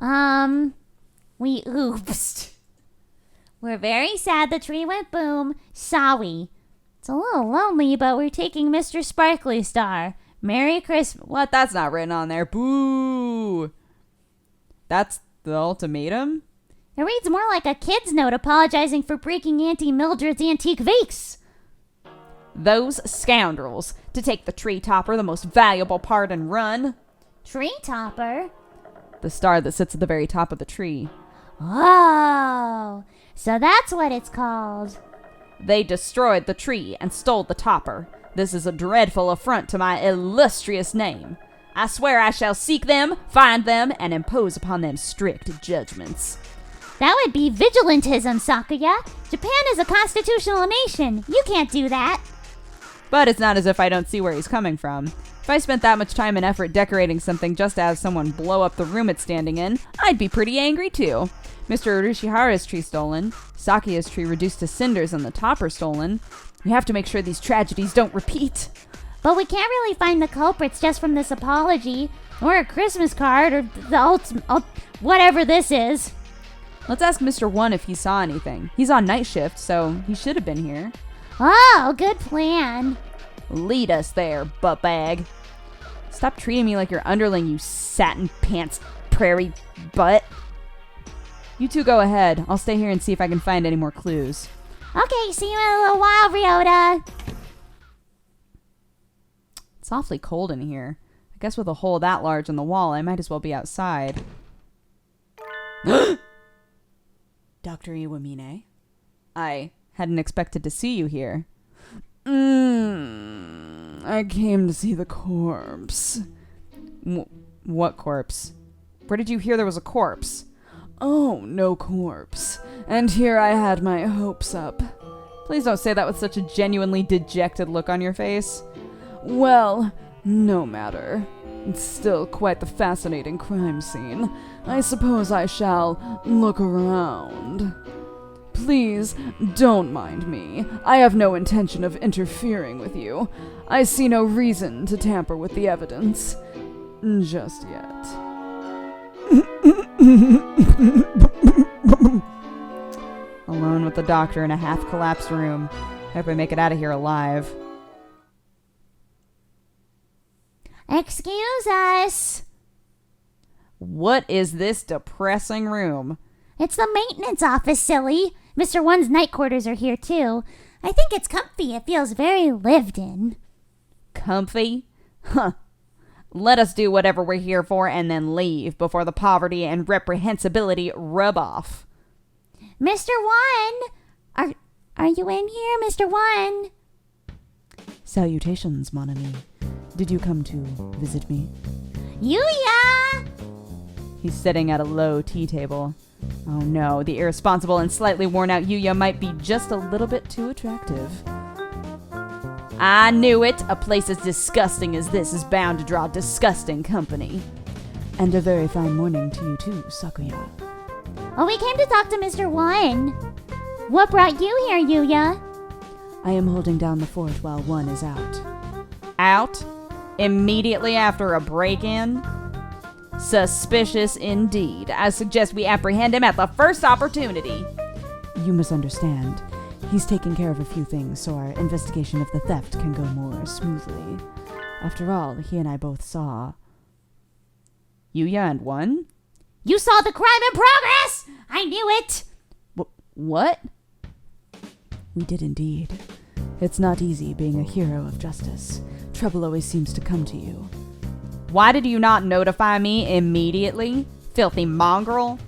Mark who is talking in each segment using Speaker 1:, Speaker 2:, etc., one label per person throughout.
Speaker 1: We oopsed. We're very sad the tree went boom. Sorry. It's a little lonely, but we're taking Mr. Sparkly Star. Merry Christmas.
Speaker 2: What? That's not written on there. Boo. That's the ultimatum?
Speaker 1: It reads more like a kid's note apologizing for breaking Auntie Mildred's antique vase.
Speaker 2: Those scoundrels. To take the tree topper, the most valuable part, and run.
Speaker 1: Tree topper?
Speaker 2: The star that sits at the very top of the tree.
Speaker 1: Oh, so that's what it's called.
Speaker 2: They destroyed the tree and stole the topper. This is a dreadful affront to my illustrious name. I swear I shall seek them, find them, and impose upon them strict judgments.
Speaker 1: That would be vigilantism, Sakuya. Japan is a constitutional nation. You can't do that.
Speaker 2: But it's not as if I don't see where he's coming from. If I spent that much time and effort decorating something just to have someone blow up the room it's standing in, I'd be pretty angry too. Mr. Urishihara's tree stolen, Sakuya's tree reduced to cinders, and the topper stolen. We have to make sure these tragedies don't repeat.
Speaker 1: But we can't really find the culprits just from this apology, or a Christmas card, or the whatever this is.
Speaker 2: Let's ask Mr. One if he saw anything. He's on night shift, so he should have been here.
Speaker 1: Oh, good plan.
Speaker 2: Lead us there, buttbag. Stop treating me like your underling, you satin pants prairie butt. You two go ahead. I'll stay here and see if I can find any more clues.
Speaker 1: Okay, see you in a little while, Ryota.
Speaker 2: It's awfully cold in here. I guess with a hole that large in the wall, I might as well be outside. Dr. Iwamine? I hadn't expected to see you here. I came to see the corpse. What corpse? Where did you hear there was a corpse? Oh, no corpse. And here I had my hopes up. Please don't say that with such a genuinely dejected look on your face. Well, no matter. It's still quite the fascinating crime scene. I suppose I shall look around. Please, don't mind me. I have no intention of interfering with you. I see no reason to tamper with the evidence. Just yet. Alone with the doctor in a half-collapsed room. Hope I make it out of here alive.
Speaker 1: Excuse us.
Speaker 2: What is this depressing room?
Speaker 1: It's the maintenance office, silly. Mr. One's night quarters are here, too. I think it's comfy. It feels very lived in.
Speaker 2: Comfy? Huh. Let us do whatever we're here for and then leave before the poverty and reprehensibility rub off.
Speaker 1: Mr. One! Are you in here, Mr. One?
Speaker 2: Salutations, mon ami. Did you come to visit me?
Speaker 1: Yuya!
Speaker 2: He's sitting at a low tea table. Oh no, the irresponsible and slightly worn out Yuya might be just a little bit too attractive. I knew it! A place as disgusting as this is bound to draw disgusting company. And a very fine morning to you too, Sakuya.
Speaker 1: Oh, we came to talk to Mr. One. What brought you here, Yuya?
Speaker 2: I am holding down the fort while One is out. Out? Immediately after a break-in? Suspicious indeed. I suggest we apprehend him at the first opportunity. You misunderstand. He's taking care of a few things so our investigation of the theft can go more smoothly. After all, he and I both saw... Yuya and One?
Speaker 1: You saw the crime in progress! I knew it!
Speaker 2: What? We did indeed. It's not easy being a hero of justice. Trouble always seems to come to you. Why did you not notify me immediately? Filthy mongrel!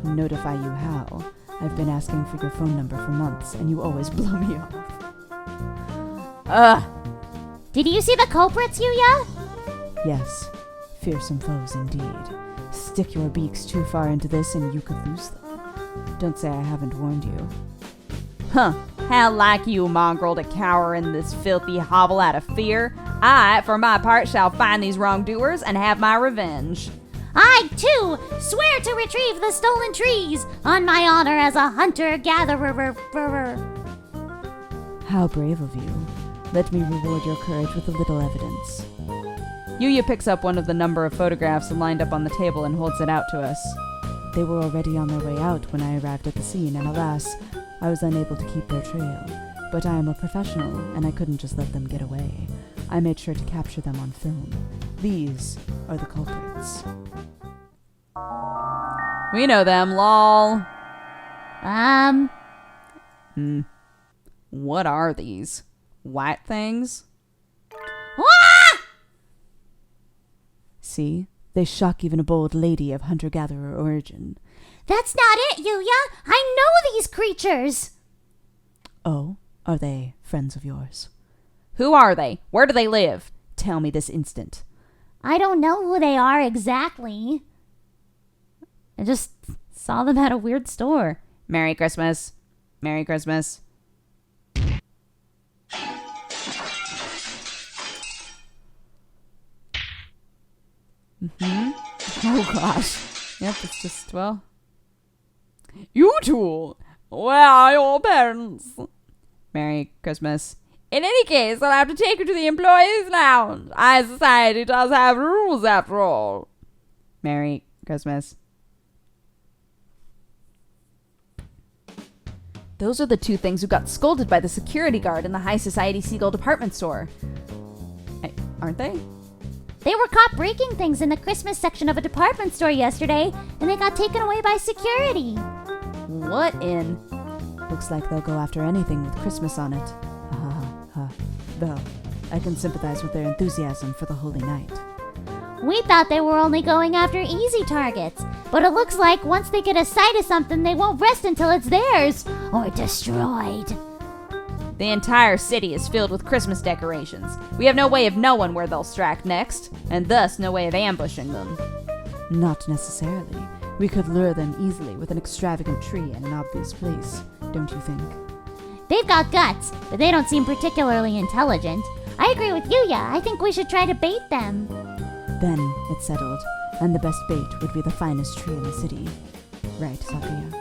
Speaker 2: Notify you how? I've been asking for your phone number for months, and you always blow me off. Ugh!
Speaker 1: Did you see the culprits, Yuya?
Speaker 2: Yes. Fearsome foes indeed. Stick your beaks too far into this and you could lose them. Don't say I haven't warned you. Huh. How like you, mongrel, to cower in this filthy hovel out of fear. I, for my part, shall find these wrongdoers and have my revenge.
Speaker 1: I, too, swear to retrieve the stolen trees on my honor as a hunter-gatherer.
Speaker 2: How brave of you. Let me reward your courage with a little evidence. Yuya picks up one of the number of photographs lined up on the table and holds it out to us. They were already on their way out when I arrived at the scene, and alas, I was unable to keep their trail. But I am a professional, and I couldn't just let them get away. I made sure to capture them on film. These are the culprits. We know them, lol. What are these? White things?
Speaker 1: Ah!
Speaker 2: See? They shock even a bold lady of hunter-gatherer origin.
Speaker 1: That's not it, Yuya! I know these creatures!
Speaker 2: Oh, are they friends of yours? Who are they? Where do they live? Tell me this instant.
Speaker 1: I don't know who they are exactly. I just saw them at a weird store.
Speaker 2: Merry Christmas. Merry Christmas. Oh gosh. Yep, it's just, well. You two! Where are your parents? Merry Christmas. In any case, I'll have to take you to the employees' lounge. Our society does have rules after all. Merry Christmas. Those are the two things who got scolded by the security guard in the High Society Seagull department store. Aren't they?
Speaker 1: They were caught breaking things in the Christmas section of a department store yesterday, and they got taken away by security.
Speaker 2: What in? Looks like they'll go after anything with Christmas on it. Though, I can sympathize with their enthusiasm for the holy night.
Speaker 1: We thought they were only going after easy targets, but it looks like once they get a sight of something, they won't rest until it's theirs or destroyed.
Speaker 2: The entire city is filled with Christmas decorations. We have no way of knowing where they'll strike next, and thus no way of ambushing them. Not necessarily. We could lure them easily with an extravagant tree in an obvious place, don't you think?
Speaker 1: They've got guts, but they don't seem particularly intelligent. I agree with Yuya. I think we should try to bait them.
Speaker 2: Then it's settled, and the best bait would be the finest tree in the city. Right, Sakuya?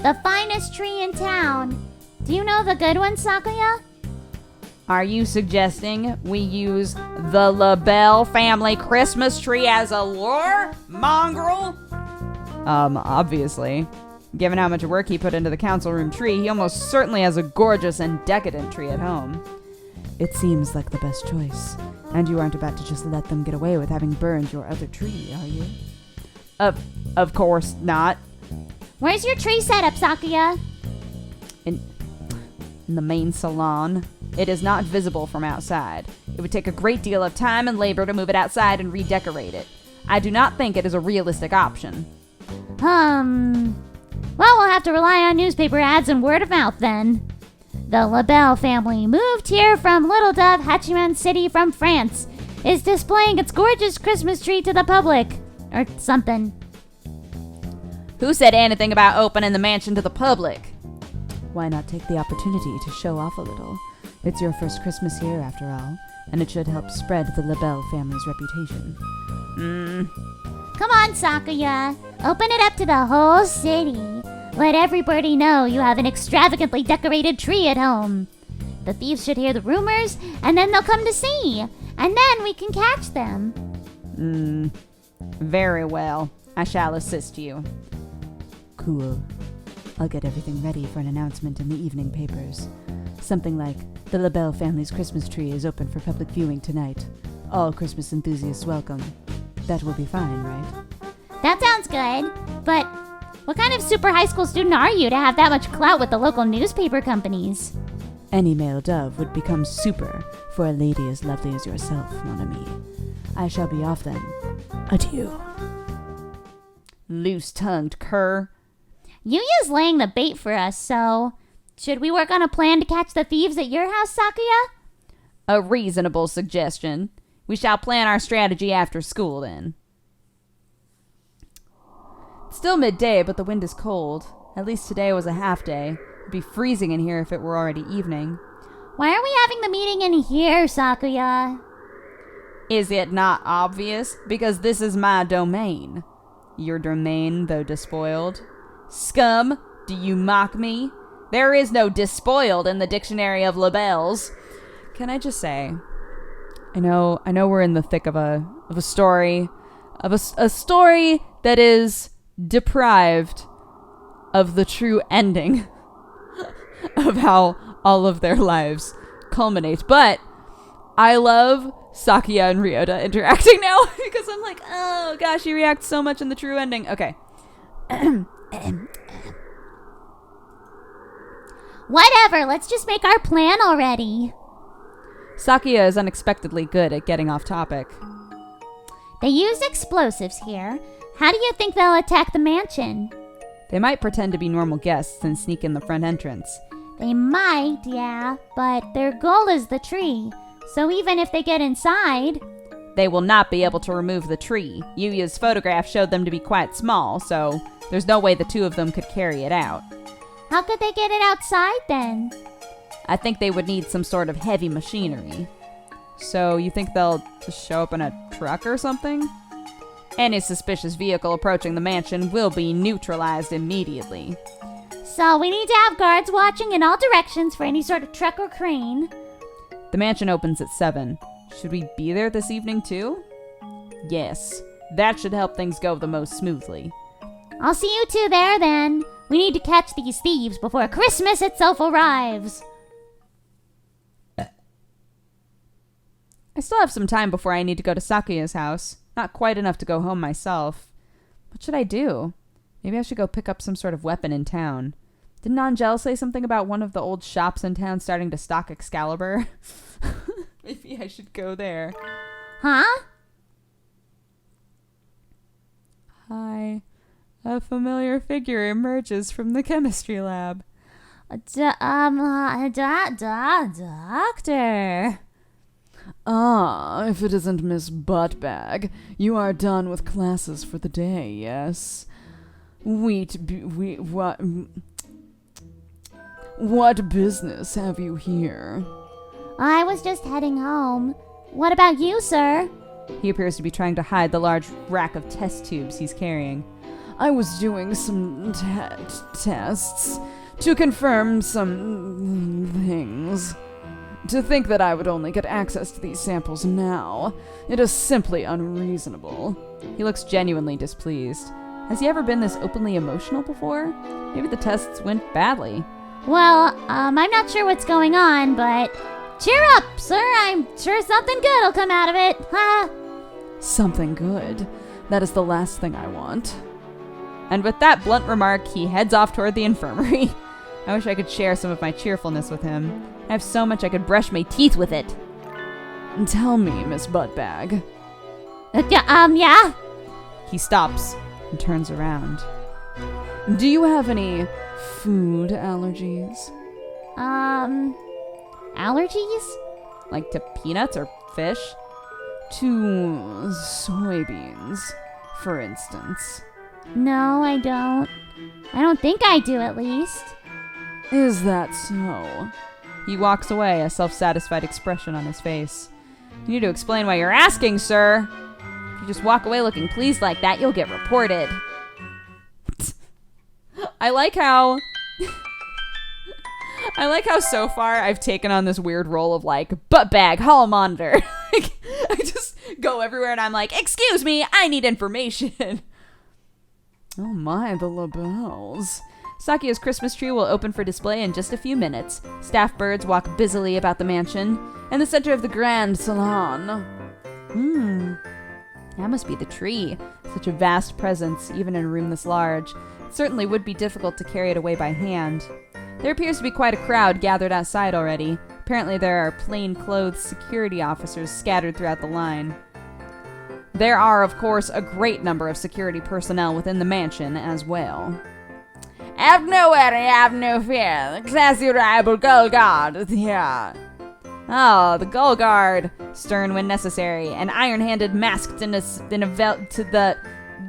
Speaker 1: The finest tree in town. Do you know the good one, Sakuya?
Speaker 2: Are you suggesting we use the LaBelle family Christmas tree as a lure, mongrel? Obviously. Given how much work he put into the council room tree, he almost certainly has a gorgeous and decadent tree at home. It seems like the best choice. And you aren't about to just let them get away with having burned your other tree, are you? Of course not.
Speaker 1: Where's your tree setup, Sakuya?
Speaker 2: In the main salon. It is not visible from outside. It would take a great deal of time and labor to move it outside and redecorate it. I do not think it is a realistic option.
Speaker 1: Well, we'll have to rely on newspaper ads and word of mouth then. The LaBelle family moved here from Little Dove, Hachiman City from France. Is displaying its gorgeous Christmas tree to the public. Or something.
Speaker 2: Who said anything about opening the mansion to the public? Why not take the opportunity to show off a little? It's your first Christmas here, after all, and it should help spread the LaBelle family's reputation.
Speaker 1: Come on, Sakuya. Open it up to the whole city. Let everybody know you have an extravagantly decorated tree at home. The thieves should hear the rumors, and then they'll come to see. And then we can catch them.
Speaker 2: Very well. I shall assist you. Cool. I'll get everything ready for an announcement in the evening papers. Something like, the LaBelle family's Christmas tree is open for public viewing tonight. All Christmas enthusiasts welcome. That will be fine, right?
Speaker 1: That sounds good. But what kind of super high school student are you to have that much clout with the local newspaper companies?
Speaker 2: Any male dove would become super for a lady as lovely as yourself, mon ami. I shall be off then. Adieu. Loose-tongued cur.
Speaker 1: Yuya's laying the bait for us, so should we work on a plan to catch the thieves at your house, Sakuya?
Speaker 2: A reasonable suggestion. We shall plan our strategy after school, then. It's still midday, but the wind is cold. At least today was a half day. It'd be freezing in here if it were already evening.
Speaker 1: Why are we having the meeting in here, Sakuya?
Speaker 2: Is it not obvious? Because this is my domain. Your domain, though despoiled. Scum, do you mock me? There is no despoiled in the dictionary of LaBelle's. Can I just say, I know we're in the thick of a story, a story that is deprived of the true ending of how all of their lives culminate. But I love Sakuya and Ryota interacting now because I'm like, oh gosh, he reacts so much in the true ending. Okay.
Speaker 1: Whatever, let's just make our plan already.
Speaker 2: Sakuya is unexpectedly good at getting off topic.
Speaker 1: They use explosives here. How do you think they'll attack the mansion?
Speaker 2: They might pretend to be normal guests and sneak in the front entrance.
Speaker 1: They might, yeah, but their goal is the tree. So even if they get inside...
Speaker 2: They will not be able to remove the tree. Yuya's photograph showed them to be quite small, so there's no way the two of them could carry it out.
Speaker 1: How could they get it outside then?
Speaker 2: I think they would need some sort of heavy machinery. So you think they'll just show up in a truck or something? Any suspicious vehicle approaching the mansion will be neutralized immediately.
Speaker 1: So we need to have guards watching in all directions for any sort of truck or crane.
Speaker 2: The mansion opens at 7. Should we be there this evening too? Yes. That should help things go the most smoothly.
Speaker 1: I'll see you two there then. We need to catch these thieves before Christmas itself arrives.
Speaker 2: I still have some time before I need to go to Sakuya's house. Not quite enough to go home myself. What should I do? Maybe I should go pick up some sort of weapon in town. Didn't Angel say something about one of the old shops in town starting to stock Excalibur? Maybe I should go there.
Speaker 1: Huh?
Speaker 2: Hi. A familiar figure emerges from the chemistry lab.
Speaker 1: Doctor.
Speaker 2: Ah, if it isn't Miss Buttbag, you are done with classes for the day, yes? What business have you here?
Speaker 1: I was just heading home. What about you, sir?
Speaker 2: He appears to be trying to hide the large rack of test tubes he's carrying. I was doing some tests to confirm some things. To think that I would only get access to these samples now, it is simply unreasonable. He looks genuinely displeased. Has he ever been this openly emotional before? Maybe the tests went badly.
Speaker 1: Well, I'm not sure what's going on, but cheer up, sir. I'm sure something good will come out of it. Ha!
Speaker 2: Something good. That is the last thing I want. And with that blunt remark, he heads off toward the infirmary. I wish I could share some of my cheerfulness with him. I have so much I could brush my teeth with it. Tell me, Miss Buttbag.
Speaker 1: Yeah?
Speaker 2: He stops and turns around. Do you have any food allergies?
Speaker 1: Allergies?
Speaker 2: Like to peanuts or fish? To soybeans, for instance.
Speaker 1: No, I don't. I don't think I do, at least.
Speaker 2: Is that so? He walks away, a self-satisfied expression on his face. You need to explain why you're asking, sir. If you just walk away looking pleased like that, you'll get reported. I like how so far I've taken on this weird role of like butt bag, hall monitor. I just go everywhere and I'm like, excuse me, I need information. Oh my, the labels. Sakuya's Christmas tree will open for display in just a few minutes. Staff birds walk busily about the mansion. In the center of the grand salon. That must be the tree. Such a vast presence, even in a room this large. It certainly would be difficult to carry it away by hand. There appears to be quite a crowd gathered outside already. Apparently there are plain-clothed security officers scattered throughout the line. There are, of course, a great number of security personnel within the mansion as well. Have no worry, have no fear. The classy rival Gull Guard is here. Oh, the Gull Guard. Stern when necessary, and iron-handed masked in a belt to the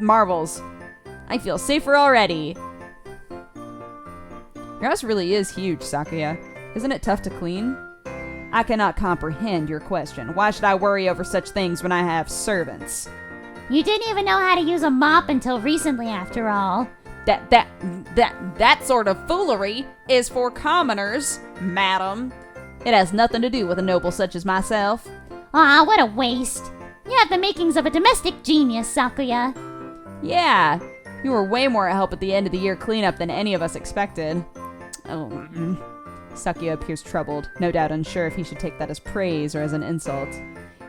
Speaker 2: marbles. I feel safer already. Your house really is huge, Sakuya. Isn't it tough to clean? I cannot comprehend your question. Why should I worry over such things when I have servants?
Speaker 1: You didn't even know how to use a mop until recently, after all.
Speaker 2: That sort of foolery is for commoners, madam. It has nothing to do with a noble such as myself.
Speaker 1: Aw, what a waste. You have the makings of a domestic genius, Sakuya.
Speaker 2: Yeah, you were way more help at the end of the year cleanup than any of us expected. Oh, Sakuya appears troubled, no doubt unsure if he should take that as praise or as an insult.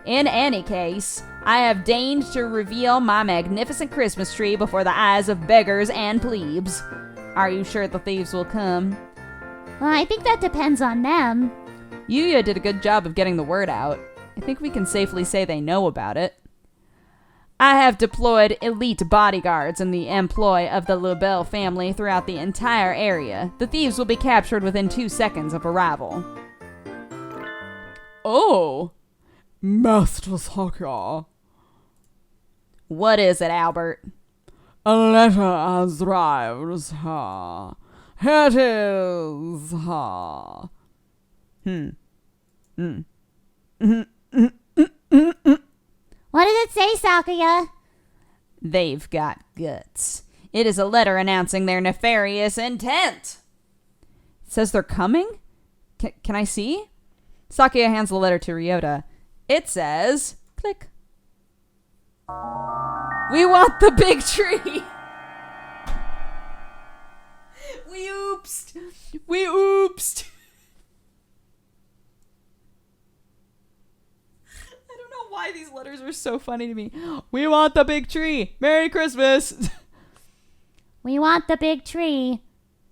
Speaker 2: In any case, I have deigned to reveal my magnificent Christmas tree before the eyes of beggars and plebes. Are you sure the thieves will come?
Speaker 1: Well, I think that depends on them.
Speaker 2: Yuya did a good job of getting the word out. I think we can safely say they know about it. I have deployed elite bodyguards in the employ of the LaBelle family throughout the entire area. The thieves will be captured within 2 seconds of arrival. Oh, Master Sakuya. What is it, Albert? A letter has arrived, sir. Here it is, sir.
Speaker 1: What does it say, Sakuya?
Speaker 2: They've got guts. It is a letter announcing their nefarious intent. It says they're coming? Can I see? Sakuya hands the letter to Ryota. It says, click. We want the big tree. We oopsed. We oopsed. I don't know why these letters are so funny to me. We want the big tree. Merry Christmas.
Speaker 1: We want the big tree.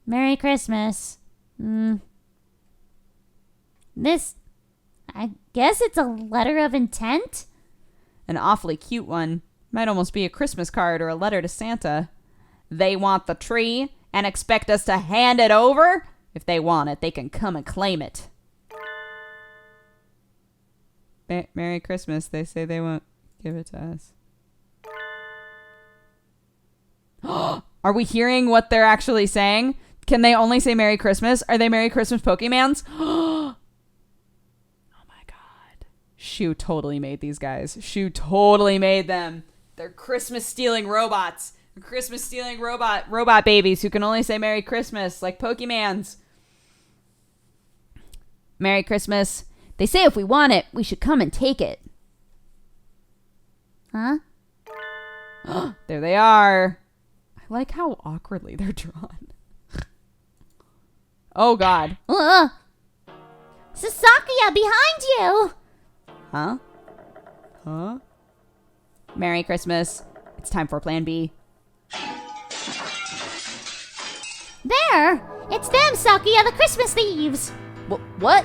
Speaker 1: Merry Christmas. This, I guess it's a letter of intent?
Speaker 2: An awfully cute one. Might almost be a Christmas card or a letter to Santa. They want the tree and expect us to hand it over? If they want it, they can come and claim it. Merry Christmas. They say they won't give it to us. Are we hearing what they're actually saying? Can they only say Merry Christmas? Are they Merry Christmas Pokemans? Oh my god. Shu totally made these guys. Shu totally made them. They're Christmas stealing robots. They're Christmas stealing robot babies who can only say Merry Christmas like Pokemans. Merry Christmas. They say if we want it, we should come and take it.
Speaker 1: Huh?
Speaker 2: There they are. I like how awkwardly they're drawn. Oh god.
Speaker 1: Sakuya, behind you!
Speaker 2: Huh? Huh? Merry Christmas. It's time for Plan B.
Speaker 1: There! It's them, Sakuya, the Christmas thieves!
Speaker 2: What?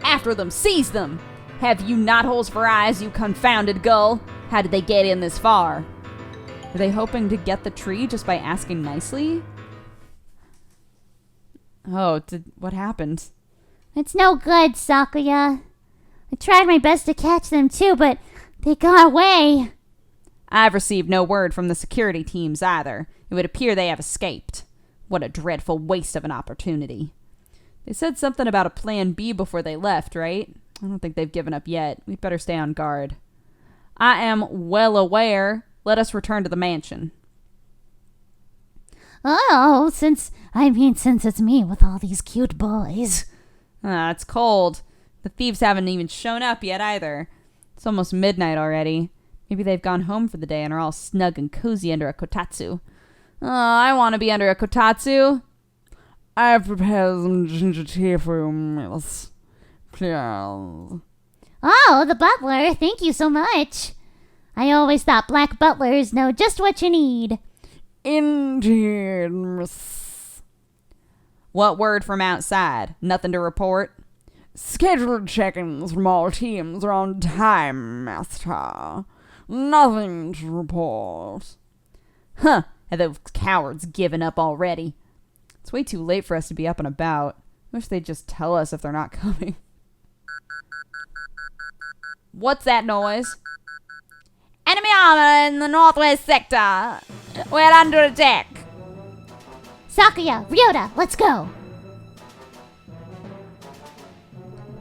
Speaker 2: After them, seize them! Have you not holes for eyes, you confounded gull? How did they get in this far? Are they hoping to get the tree just by asking nicely? Oh, what happened?
Speaker 1: It's no good, Sakuya. I tried my best to catch them too, but they got away.
Speaker 2: I've received no word from the security teams either. It would appear they have escaped. What a dreadful waste of an opportunity. They said something about a plan B before they left, right? I don't think they've given up yet. We'd better stay on guard. I am well aware. Let us return to the mansion.
Speaker 1: Oh, since it's me with all these cute boys.
Speaker 2: It's cold. The thieves haven't even shown up yet either. It's almost midnight already. Maybe they've gone home for the day and are all snug and cozy under a kotatsu. Oh, I want to be under a kotatsu. I've prepared some ginger tea for you, miss. Please.
Speaker 1: Oh, the butler. Thank you so much. I always thought black butlers know just what you need.
Speaker 2: Indeed, miss. What word from outside? Nothing to report? Scheduled check-ins from all teams are on time, master. Nothing to report. Huh, have those cowards given up already? It's way too late for us to be up and about. I wish they'd just tell us if they're not coming. What's that noise? Enemy armor in the northwest sector. We're under attack.
Speaker 1: Sakuya, Ryota, let's go.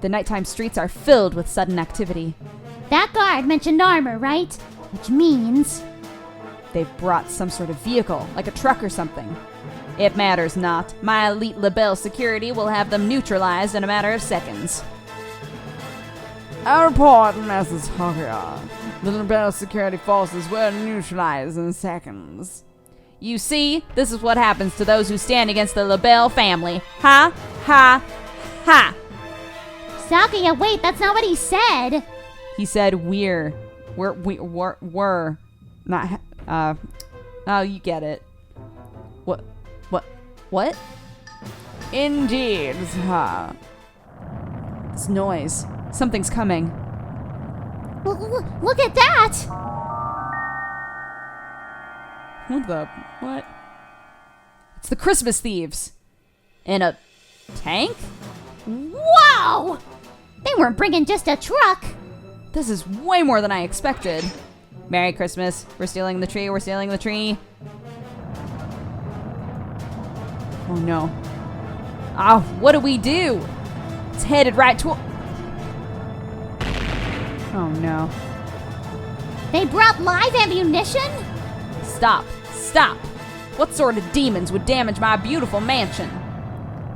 Speaker 2: The nighttime streets are filled with sudden activity.
Speaker 1: That guard mentioned armor, right? Which means...
Speaker 2: They've brought some sort of vehicle, like a truck or something. It matters not. My elite LaBelle security will have them neutralized in a matter of seconds. Our report, Mrs. Hogger. The LaBelle security forces were neutralized in seconds. You see, this is what happens to those who stand against the LaBelle family. Ha, ha, ha.
Speaker 1: Sakuya, wait, that's not what he said.
Speaker 2: He said we're. Not, oh, you get it. What? Indeed, huh? This noise. Something's coming.
Speaker 1: Look at that!
Speaker 2: What? It's the Christmas thieves. In a tank?
Speaker 1: Whoa! They weren't bringing just a truck.
Speaker 2: This is way more than I expected. Merry Christmas. We're stealing the tree. Oh no. Ah, what do we do? It's headed right to... Oh no.
Speaker 1: They brought live ammunition?
Speaker 2: Stop. What sort of demons would damage my beautiful mansion?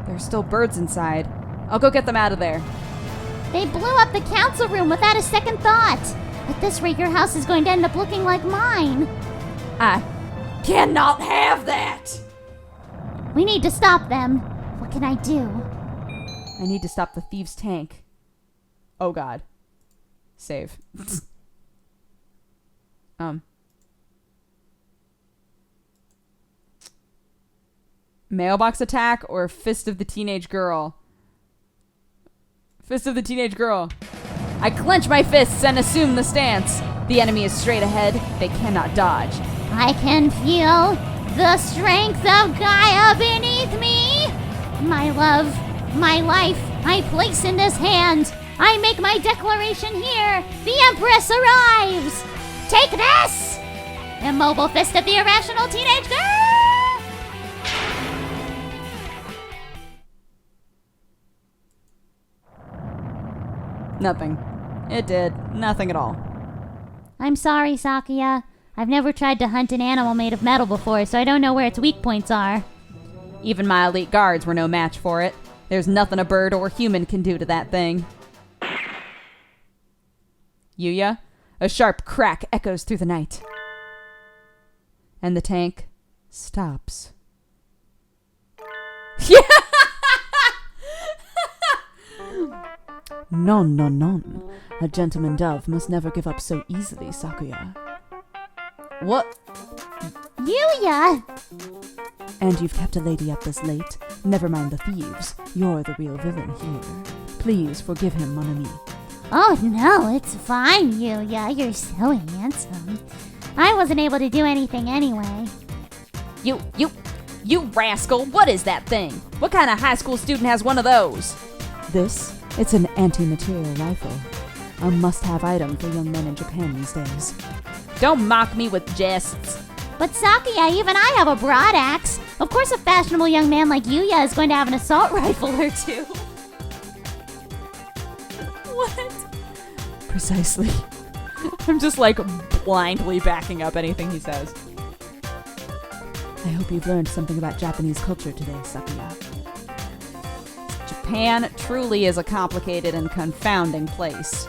Speaker 2: There's still birds inside. I'll go get them out of there.
Speaker 1: They blew up the council room without a second thought. At this rate, your house is going to end up looking like mine.
Speaker 2: I cannot have that!
Speaker 1: We need to stop them. What can I do?
Speaker 2: I need to stop the thieves' tank. Oh god. Save. Mailbox attack or fist of the teenage girl? Fist of the teenage girl. I clench my fists and assume the stance. The enemy is straight ahead. They cannot dodge.
Speaker 1: I can feel the strength of Gaia beneath me. My love, my life, I place in this hand. I make my declaration here. The Empress arrives. Take this! Immobile fist of the irrational teenage girl!
Speaker 2: Nothing. It did nothing at all.
Speaker 1: I'm sorry, Sakuya. I've never tried to hunt an animal made of metal before, so I don't know where its weak points are.
Speaker 2: Even my elite guards were no match for it. There's nothing a bird or human can do to that thing. Yuya, a sharp crack echoes through the night. And the tank stops. Non. A gentleman dove must never give up so easily, Sakuya. What?
Speaker 1: Yuya!
Speaker 2: And you've kept a lady up this late? Never mind the thieves. You're the real villain here. Please forgive him, mon ami.
Speaker 1: Oh no, it's fine, Yuya. You're so handsome. I wasn't able to do anything anyway.
Speaker 2: You rascal! What is that thing? What kind of high school student has one of those? It's an anti-material rifle. A must-have item for young men in Japan these days. Don't mock me with jests.
Speaker 1: But Sakuya, even I have a broad axe. Of course a fashionable young man like Yuya is going to have an assault rifle or two. What?
Speaker 2: Precisely. I'm just like blindly backing up anything he says. I hope you've learned something about Japanese culture today, Sakuya. Japan truly is a complicated and confounding place.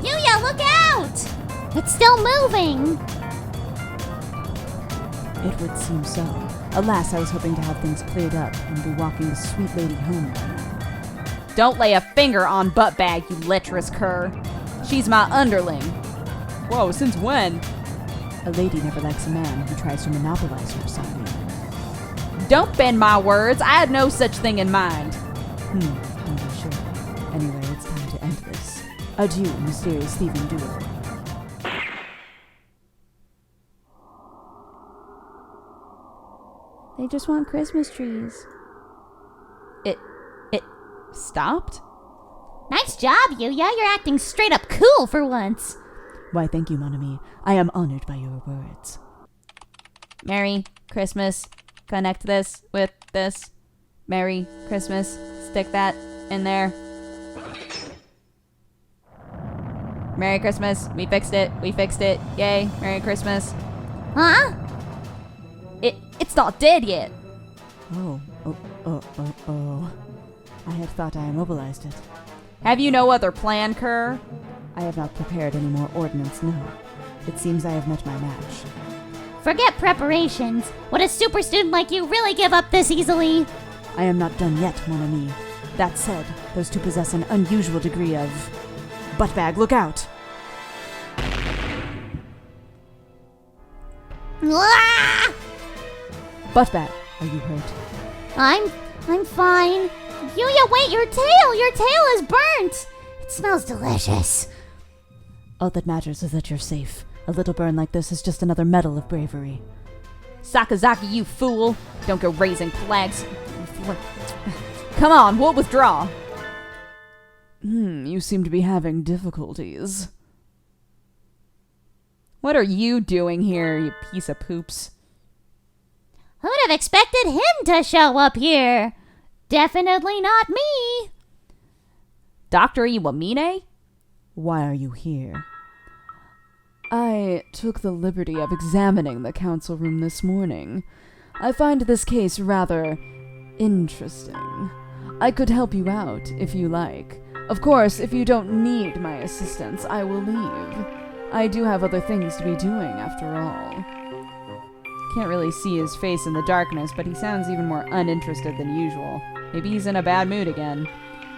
Speaker 1: Yuya, look out! It's still moving!
Speaker 2: It would seem so. Alas, I was hoping to have things cleared up and be walking the sweet lady home by now. Don't lay a finger on Buttbag, you lecherous cur. She's my underling. Whoa, since when? A lady never likes a man who tries to monopolize her, Sakuya. Don't bend my words. I had no such thing in mind. I'm sure. Anyway, it's time to end this. Adieu, mysterious thieving duo. They just want Christmas trees. It stopped?
Speaker 1: Nice job, Yuya. You're acting straight up cool for once.
Speaker 2: Why, thank you, mon ami. I am honored by your words. Merry Christmas. Connect this with this. Merry Christmas. Stick that in there. Merry Christmas. We fixed it. Yay. Merry Christmas.
Speaker 1: Huh?
Speaker 2: It's not dead yet. Oh. I had thought I immobilized it. Have you no other plan, Kerr? I have not prepared any more ordnance, no. It seems I have met my match.
Speaker 1: Forget preparations. Would a super student like you really give up this easily?
Speaker 2: I am not done yet, mon ami. That said, those two possess an unusual degree of... Buttbag, look out!
Speaker 1: Ah!
Speaker 2: Buttbag, are you hurt?
Speaker 1: I'm fine. Yuya, wait, your tail! Your tail is burnt! It smells delicious.
Speaker 2: All that matters is that you're safe. A little burn like this is just another medal of bravery. Sakazaki, you fool! Don't go raising flags. Come on, we'll withdraw. You seem to be having difficulties. What are you doing here, you piece of poops?
Speaker 1: Who'd have expected him to show up here? Definitely not me.
Speaker 2: Dr. Iwamine? Why are you here? I took the liberty of examining the council room this morning. I find this case rather interesting. I could help you out, if you like. Of course, if you don't need my assistance, I will leave. I do have other things to be doing, after all. Can't really see his face in the darkness, but he sounds even more uninterested than usual. Maybe he's in a bad mood again.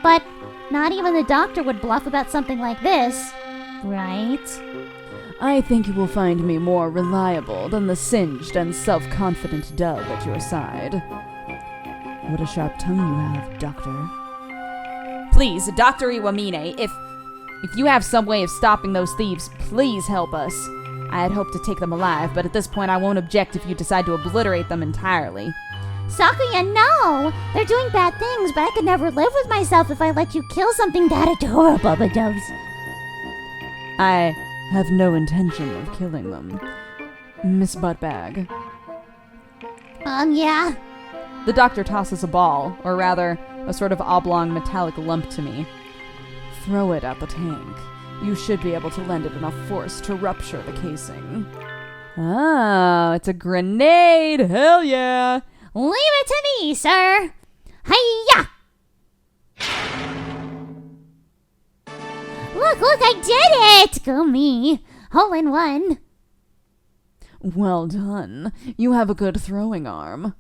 Speaker 1: But not even the doctor would bluff about something like this, right?
Speaker 2: I think you will find me more reliable than the singed and self-confident dove at your side. What a sharp tongue you have, Doctor. Please, Dr. Iwamine, if you have some way of stopping those thieves, please help us. I had hoped to take them alive, but at this point I won't object if you decide to obliterate them entirely.
Speaker 1: Sakuya, no! They're doing bad things, but I could never live with myself if I let you kill something that adorable, but doves.
Speaker 2: I have no intention of killing them. Miss Buttbag.
Speaker 1: Yeah?
Speaker 2: The doctor tosses a ball, or rather, a sort of oblong metallic lump to me. Throw it at the tank. You should be able to lend it enough force to rupture the casing. Oh, it's a grenade! Hell yeah!
Speaker 1: Leave it to me, sir! Hiya! Look, I did it! Go me. Hole in one.
Speaker 2: Well done. You have a good throwing arm.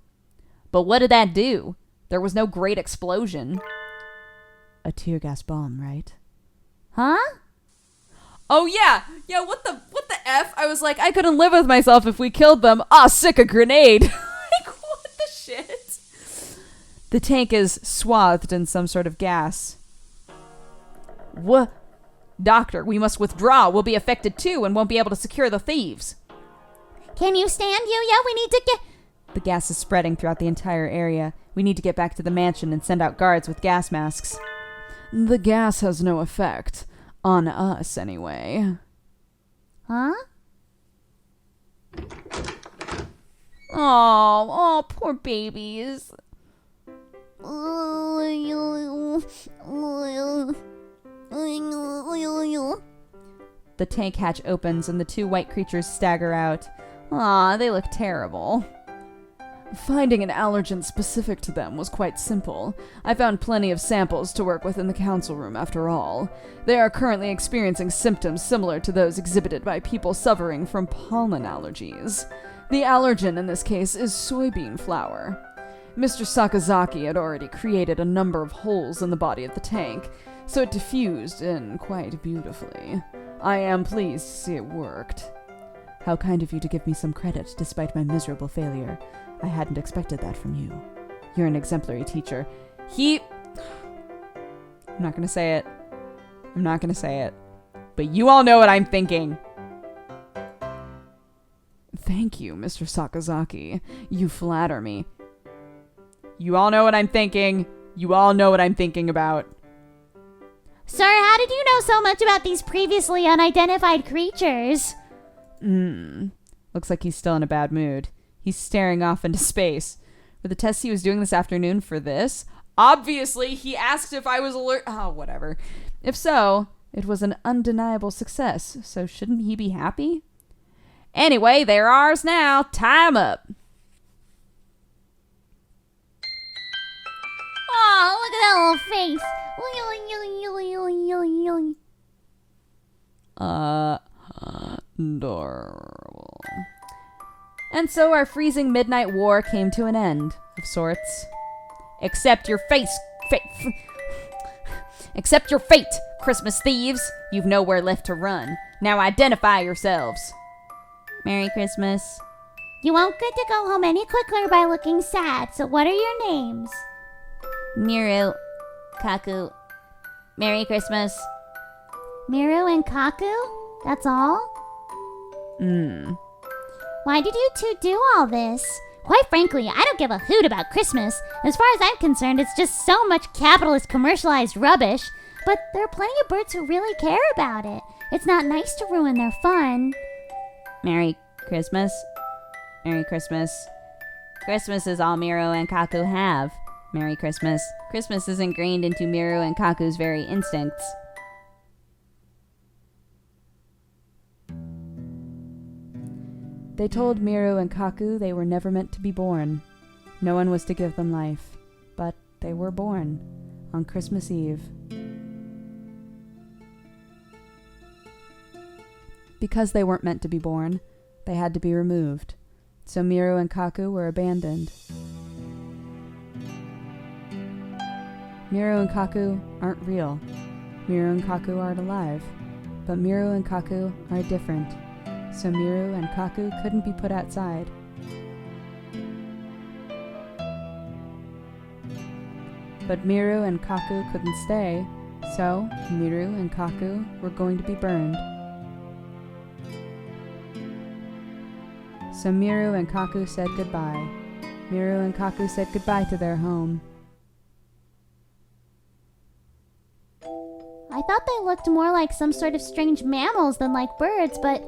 Speaker 2: But what did that do? There was no great explosion. A tear gas bomb, right?
Speaker 1: Huh?
Speaker 2: Oh yeah, what the F? I was like, I couldn't live with myself if we killed them. Ah, sick, a grenade. Like, what the shit? The tank is swathed in some sort of gas. What? Doctor, we must withdraw. We'll be affected too and won't be able to secure the thieves.
Speaker 1: Can you stand, Yuya? We need to get...
Speaker 2: The gas is spreading throughout the entire area. We need to get back to the mansion and send out guards with gas masks. The gas has no effect. On us, anyway.
Speaker 1: Huh?
Speaker 2: Oh, poor babies. The tank hatch opens and the two white creatures stagger out. Aw, they look terrible. Finding an allergen specific to them was quite simple. I found plenty of samples to work with in the council room after all. They are currently experiencing symptoms similar to those exhibited by people suffering from pollen allergies. The allergen in this case is soybean flour. Mr. Sakazaki had already created a number of holes in the body of the tank, so it diffused in quite beautifully. I am pleased to see it worked. How kind of you to give me some credit despite my miserable failure. I hadn't expected that from you. You're an exemplary teacher. I'm not gonna say it. I'm not gonna say it. But you all know what I'm thinking. Thank you, Mr. Sakazaki. You flatter me. You all know what I'm thinking. You all know what I'm thinking about.
Speaker 1: Sir, how did you know so much about these previously unidentified creatures?
Speaker 2: Looks like he's still in a bad mood. He's staring off into space. Were the tests he was doing this afternoon for this? Obviously, he asked if I was alert. Oh, whatever. If so, it was an undeniable success, so shouldn't he be happy? Anyway, they're ours now. Tie 'em up.
Speaker 1: Oh, look at that little face.
Speaker 2: Adorable. And so our freezing midnight war came to an end, of sorts. Accept your Accept your fate, Christmas thieves. You've nowhere left to run. Now identify yourselves. Merry Christmas.
Speaker 1: You won't get to go home any quicker by looking sad, so what are your names?
Speaker 2: Miru, Kaku. Merry Christmas.
Speaker 1: Miru and Kaku? That's all? Why did you two do all this? Quite frankly, I don't give a hoot about Christmas. As far as I'm concerned, it's just so much capitalist commercialized rubbish. But there are plenty of birds who really care about it. It's not nice to ruin their fun.
Speaker 2: Merry Christmas. Merry Christmas. Christmas is all Miru and Kaku have. Merry Christmas. Christmas is ingrained into Miru and Kaku's very instincts. They told Miru and Kaku they were never meant to be born. No one was to give them life. But they were born on Christmas Eve. Because they weren't meant to be born, they had to be removed. So Miru and Kaku were abandoned. Miru and Kaku aren't real. Miru and Kaku aren't alive. But Miru and Kaku are different. So Miru and Kaku couldn't be put outside. But Miru and Kaku couldn't stay, so Miru and Kaku were going to be burned. So Miru and Kaku said goodbye. Miru and Kaku said goodbye to their home.
Speaker 1: I thought they looked more like some sort of strange mammals than like birds, but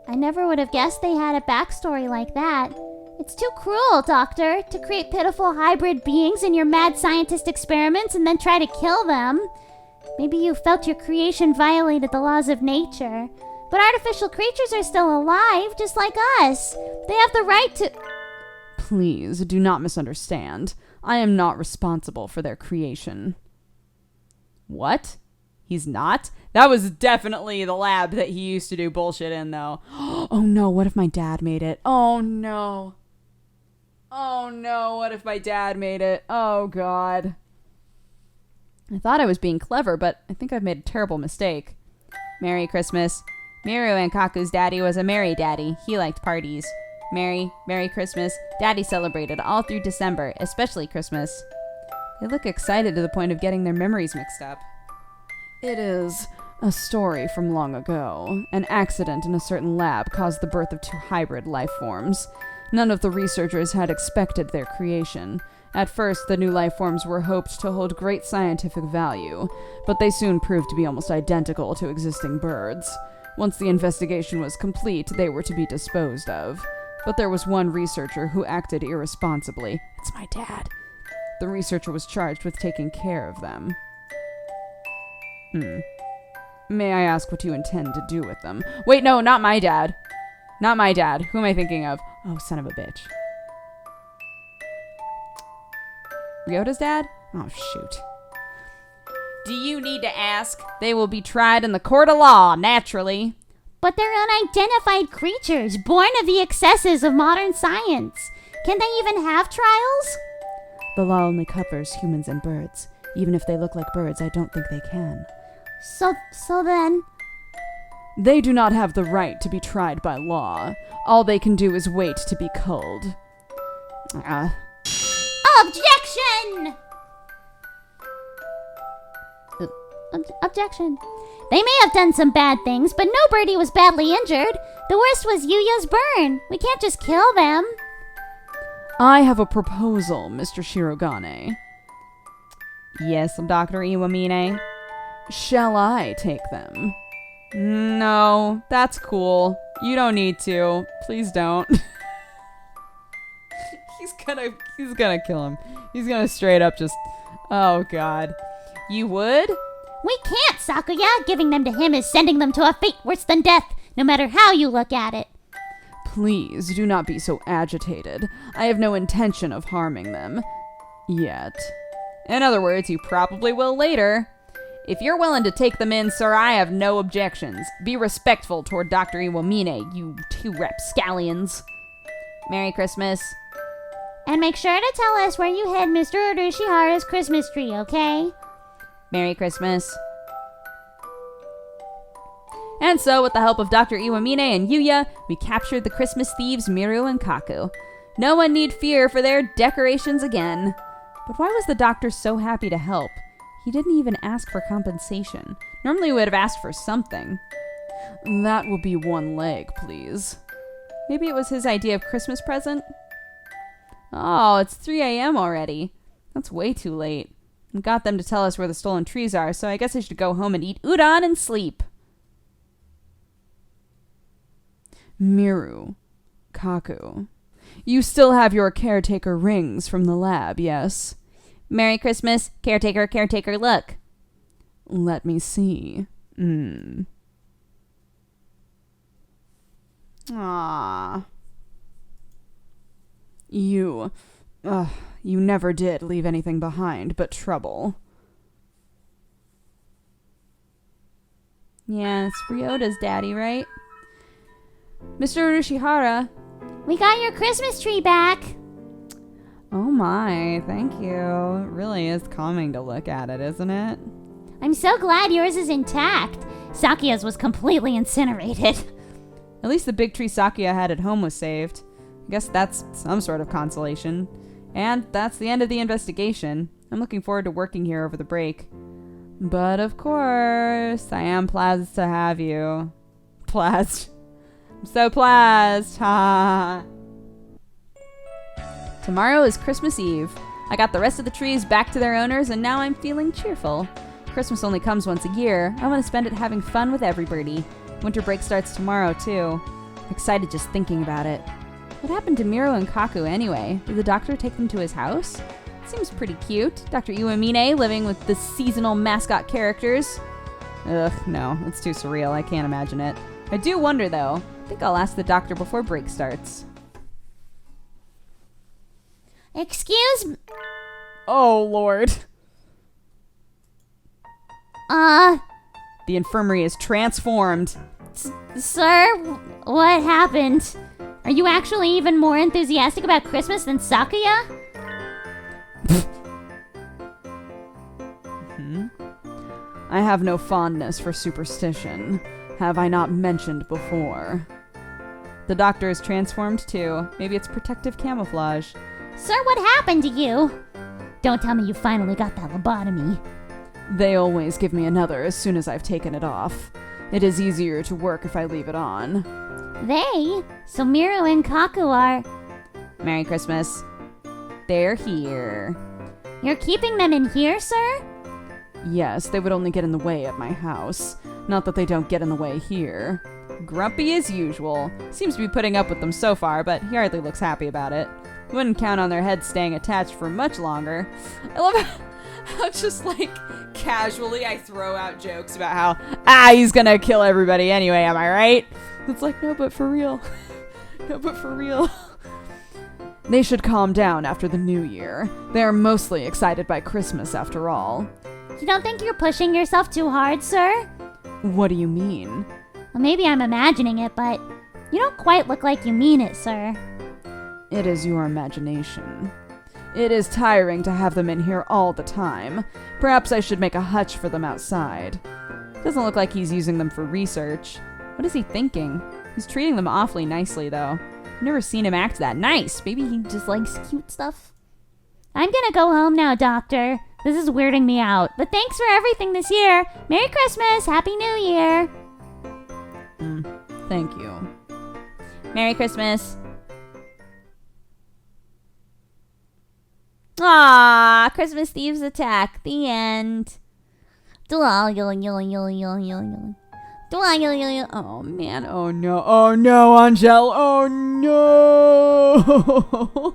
Speaker 1: I never would have guessed they had a backstory like that. It's too cruel, Doctor, to create pitiful hybrid beings in your mad scientist experiments and then try to kill them. Maybe you felt your creation violated the laws of nature. But artificial creatures are still alive, just like us. They have the right to...
Speaker 2: Please, do not misunderstand. I am not responsible for their creation. What? He's not? That was definitely the lab that he used to do bullshit in, though. Oh no, what if my dad made it? Oh no. Oh no, what if my dad made it? Oh god. I thought I was being clever, but I think I've made a terrible mistake. Merry Christmas. Miru and Kaku's daddy was a merry daddy. He liked parties. Merry Christmas. Daddy celebrated all through December, especially Christmas. They look excited to the point of getting their memories mixed up. It is a story from long ago. An accident in a certain lab caused the birth of two hybrid life forms. None of the researchers had expected their creation. At first, the new life forms were hoped to hold great scientific value, but they soon proved to be almost identical to existing birds. Once the investigation was complete, they were to be disposed of. But there was one researcher who acted irresponsibly. It's my dad. The researcher was charged with taking care of them. May I ask what you intend to do with them? Wait, no, not my dad. Not my dad. Who am I thinking of? Oh, son of a bitch. Ryota's dad? Oh, shoot. Do you need to ask? They will be tried in the court of law, naturally.
Speaker 1: But they're unidentified creatures, born of the excesses of modern science. Can they even have trials?
Speaker 2: The law only covers humans and birds. Even if they look like birds, I don't think they can.
Speaker 1: So then...
Speaker 2: They do not have the right to be tried by law. All they can do is wait to be culled.
Speaker 1: Objection! Objection. They may have done some bad things, but no birdie was badly injured. The worst was Yuya's burn. We can't just kill them.
Speaker 2: I have a proposal, Mr. Shirogane. Yes, Dr. Iwamine. Shall I take them? No, that's cool. You don't need to. Please don't. He's gonna kill him. He's gonna straight up just... Oh, God. You would?
Speaker 1: We can't, Sakuya. Giving them to him is sending them to a fate worse than death, no matter how you look at it.
Speaker 2: Please do not be so agitated. I have no intention of harming them. Yet. In other words, you probably will later. If you're willing to take them in, sir, I have no objections. Be respectful toward Dr. Iwamine, you two rapscallions. Merry Christmas.
Speaker 1: And make sure to tell us where you hid Mr. Urushihara's Christmas tree, okay?
Speaker 2: Merry Christmas. And so, with the help of Dr. Iwamine and Yuya, we captured the Christmas thieves Miru and Kaku. No one need fear for their decorations again. But why was the doctor so happy to help? He didn't even ask for compensation. Normally he would have asked for something. That will be one leg, please. Maybe it was his idea of Christmas present? Oh, it's 3 a.m. already. That's way too late. I got them to tell us where the stolen trees are, so I guess I should go home and eat udon and sleep. Miru, Kaku, you still have your caretaker rings from the lab, yes?
Speaker 1: Merry Christmas, caretaker, look.
Speaker 2: Let me see. Ah. You never did leave anything behind but trouble. Yeah, it's Ryota's daddy, right? Mr. Urushihara.
Speaker 1: We got your Christmas tree back.
Speaker 2: Oh my, thank you. It really is calming to look at it, isn't it?
Speaker 1: I'm so glad yours is intact. Sakia's was completely incinerated.
Speaker 2: At least the big tree Sakia had at home was saved. I guess that's some sort of consolation. And that's the end of the investigation. I'm looking forward to working here over the break. But of course, I am pleased to have you. Pleased. I'm so pleased. Ha. Tomorrow is Christmas Eve. I got the rest of the trees back to their owners, and now I'm feeling cheerful. Christmas only comes once a year. I want to spend it having fun with everybody. Winter break starts tomorrow, too. I'm excited just thinking about it. What happened to Miru and Kaku anyway? Did the doctor take them to his house? It seems pretty cute. Dr. Iwamine living with the seasonal mascot characters. Ugh, no, it's too surreal. I can't imagine it. I do wonder, though. I think I'll ask the doctor before break starts.
Speaker 1: Excuse me.
Speaker 2: Oh, Lord. The infirmary is transformed.
Speaker 1: Sir, what happened? Are you actually even more enthusiastic about Christmas than Sakuya?
Speaker 2: I have no fondness for superstition. Have I not mentioned before? The doctor is transformed too. Maybe it's protective camouflage.
Speaker 1: Sir, what happened to you? Don't tell me you finally got that lobotomy.
Speaker 2: They always give me another as soon as I've taken it off. It is easier to work if I leave it on.
Speaker 1: They? So Miru and Kaku are...
Speaker 2: Merry Christmas. They're here.
Speaker 1: You're keeping them in here, sir?
Speaker 2: Yes, they would only get in the way at my house. Not that they don't get in the way here. Grumpy as usual. Seems to be putting up with them so far, but he hardly looks happy about it. Wouldn't count on their heads staying attached for much longer. I love how just like casually I throw out jokes about how, he's gonna kill everybody anyway, am I right? It's like, no, but for real. No, but for real. They should calm down after the new year. They are mostly excited by Christmas after all.
Speaker 1: You don't think you're pushing yourself too hard, sir?
Speaker 2: What do you mean?
Speaker 1: Well, maybe I'm imagining it, but you don't quite look like you mean it, sir.
Speaker 2: It is your imagination. It is tiring to have them in here all the time. Perhaps I should make a hutch for them outside. Doesn't look like he's using them for research. What is he thinking? He's treating them awfully nicely, though. I've never seen him act that nice. Maybe he just likes cute stuff.
Speaker 1: I'm gonna go home now, Doctor. This is weirding me out. But thanks for everything this year. Merry Christmas! Happy New Year!
Speaker 2: Thank you.
Speaker 1: Merry Christmas. Ah, Christmas thieves attack. The end.
Speaker 2: Oh man, oh no, Angel, oh no!